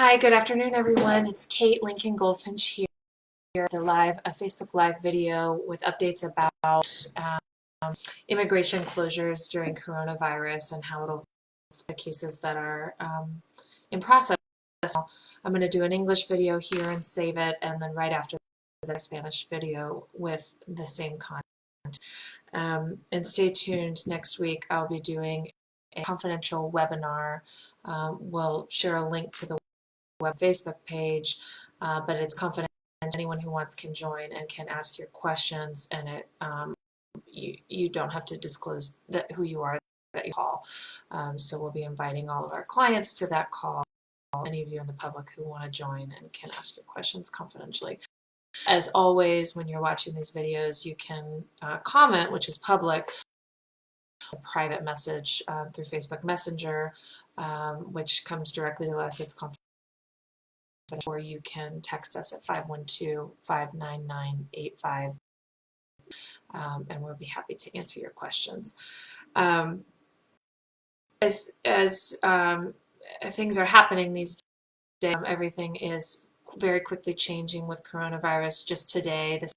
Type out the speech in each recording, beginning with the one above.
Hi, good afternoon, everyone. It's Kate Lincoln-Goldfinch here, the Facebook Live video with updates about immigration closures during coronavirus and how it'll affect the cases that are in process. I'm going to do an English video here and save it, and then right after the Spanish video with the same content. And stay tuned. Next week I'll be doing a confidential webinar. We'll share a link to the web Facebook page, but it's confidential. Anyone who wants can join and can ask your questions, and you don't have to disclose who you are that you call. So we'll be inviting all of our clients to that call. Any of you in the public who want to join and can ask your questions confidentially. As always, when you're watching these videos, you can comment, which is public, a private message through Facebook Messenger, which comes directly to us. It's confidential. Or you can text us at 512-599-85, and we'll be happy to answer your questions. As things are happening these days, everything is very quickly changing with coronavirus. Just today, the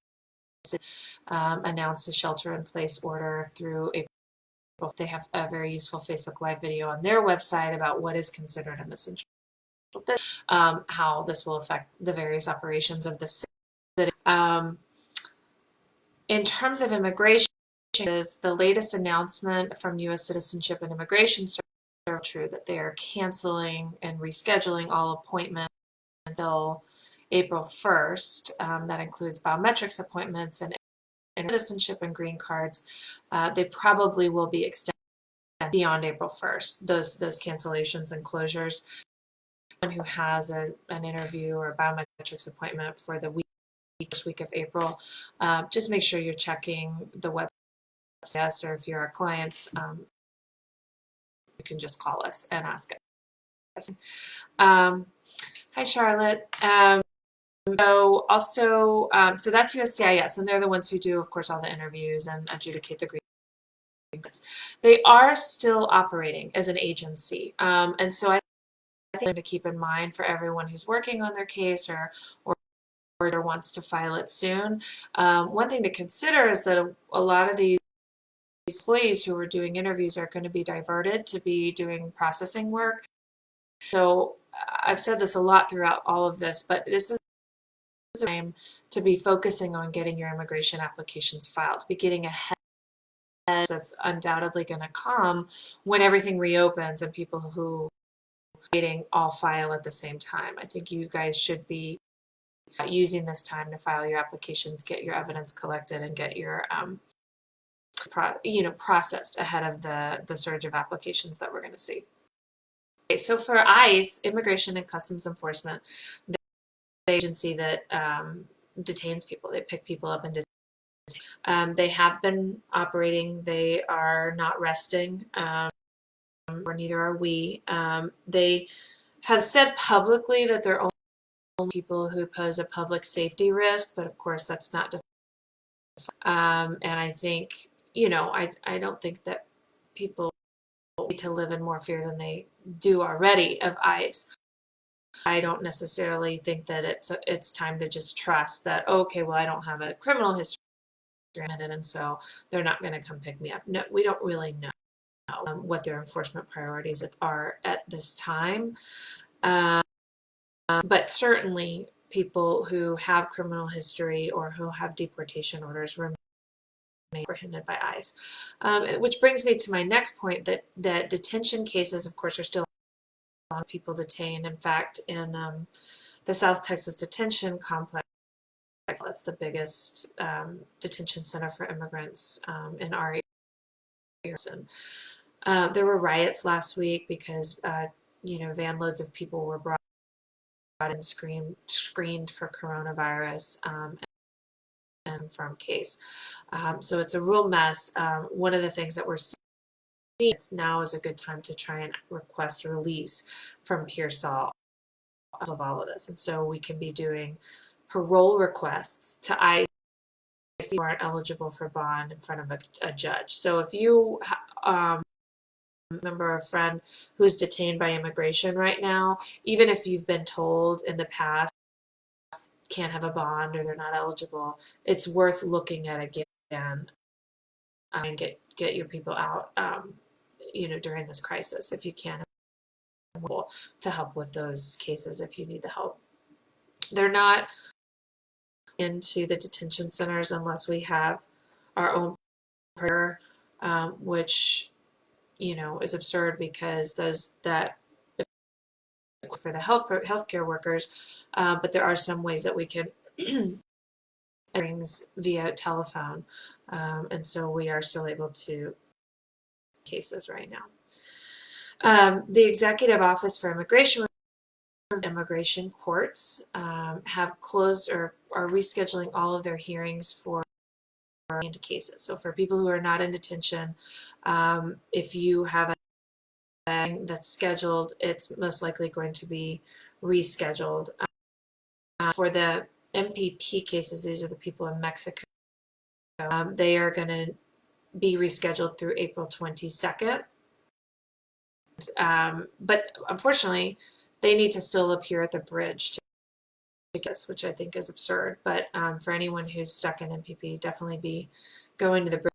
city announced a shelter-in-place order through April. They have a very useful Facebook Live video on their website about what is considered an essential business, how this will affect the various operations of the city. In terms of immigration, is the latest announcement from U.S. Citizenship and Immigration Service true that they are canceling and rescheduling all appointments until April 1st. That includes biometrics appointments and citizenship and green cards. They probably will be extended beyond April 1st, those cancellations and closures. Anyone who has an interview or a biometrics appointment for the first week of April, just make sure you're checking the website. Yes, or if you're our clients, you can just call us and ask us. Hi, Charlotte. So that's USCIS, and they're the ones who do, of course, all the interviews and adjudicate the green cards. They are still operating as an agency, and so I think to keep in mind for everyone who's working on their case or wants to file it soon. One thing to consider is that a lot of these employees who are doing interviews are going to be diverted to be doing processing work. So I've said this a lot throughout all of this, but this is a time to be focusing on getting your immigration applications filed, to be getting ahead. That's undoubtedly going to come when everything reopens and people who are waiting all file at the same time. I think you guys should be using this time to file your applications, get your evidence collected, and get your processed ahead of the surge of applications that we're going to see. Okay, so for ICE, Immigration and Customs Enforcement, the agency that detains people, they pick people up and detain. They have been operating. They are not resting, or neither are we. They have said publicly that they're only people who pose a public safety risk, but of course that's not defined. And I think, I don't think that people need to live in more fear than they do already of ICE. I don't necessarily think that it's time to just trust that, okay, well, I don't have a criminal history, and so they're not going to come pick me up. No, we don't really know what their enforcement priorities are at this time. But certainly people who have criminal history or who have deportation orders remain apprehended by ICE. Which brings me to my next point, that detention cases, of course, are still on people detained. In fact, in the South Texas Detention Complex, that's the biggest detention center for immigrants in our area. There were riots last week because van loads of people were brought and screened for coronavirus and from case. So it's a real mess. One of the things that we're seeing now is a good time to try and request release from Pearsall of all of this. And so we can be doing parole requests to ICE who aren't eligible for bond in front of a judge. So if you member or friend who's detained by immigration right now, even if you've been told in the past can't have a bond or they're not eligible, it's worth looking at again and get your people out, during this crisis if you can, to help with those cases if you need the help. They're not into the detention centers unless we have our own prayer, which is absurd because that for the healthcare workers, but there are some ways that we can things via telephone, and so we are still able to cases right now. The Executive Office for Immigration courts have closed or are rescheduling all of their hearings for into cases. So for people who are not in detention, if you have a that's scheduled, it's most likely going to be rescheduled. For the MPP cases, these are the people in Mexico, they are going to be rescheduled through April 22nd. But unfortunately, they need to still appear at the bridge to this, which I think is absurd. But for anyone who's stuck in MPP, definitely be going to the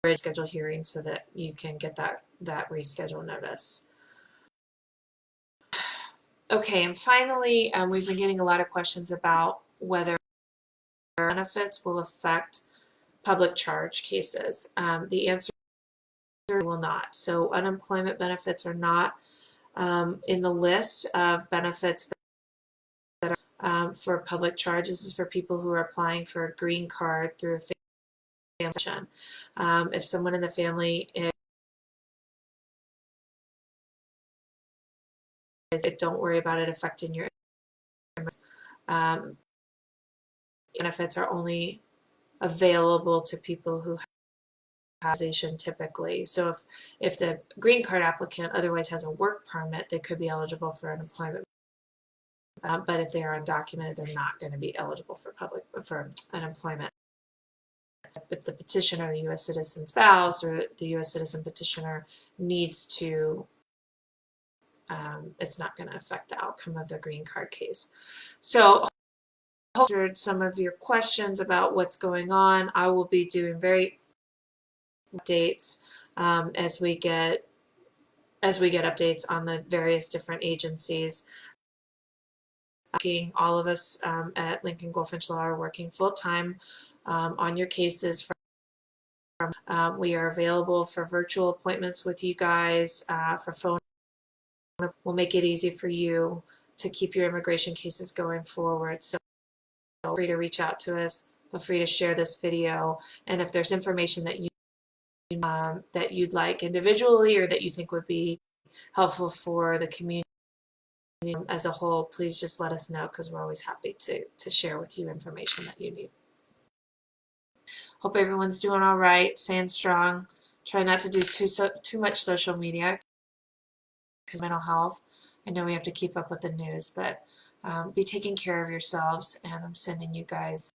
bridge schedule hearing so that you can get that reschedule notice. Okay, and finally, we've been getting a lot of questions about whether benefits will affect public charge cases. The answer is will not. So unemployment benefits are not in the list of benefits that are for public charge. This is for people who are applying for a green card through a family. If someone in the family don't worry about it affecting your benefits are only available to people who have typically. So if the green card applicant otherwise has a work permit, they could be eligible for unemployment. But if they are undocumented, they're not going to be eligible for unemployment. If the petitioner, the U.S. citizen spouse, or the U.S. citizen petitioner needs to, it's not going to affect the outcome of the green card case. So I answered some of your questions about what's going on. I will be doing very updates as we get updates on the various different agencies. All of us at Lincoln-Goldfinch Law are working full-time on your cases. We are available for virtual appointments with you guys, for phone. We'll make it easy for you to keep your immigration cases going forward. So feel free to reach out to us. Feel free to share this video. And if there's information that you'd like individually or that you think would be helpful for the community as a whole, please just let us know, because we're always happy to share with you information that you need. Hope everyone's doing all right, staying strong. Try not to do too much social media because mental health. I know we have to keep up with the news, but be taking care of yourselves, and I'm sending you guys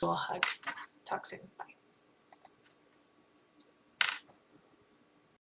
a little hug. Talk soon. Bye.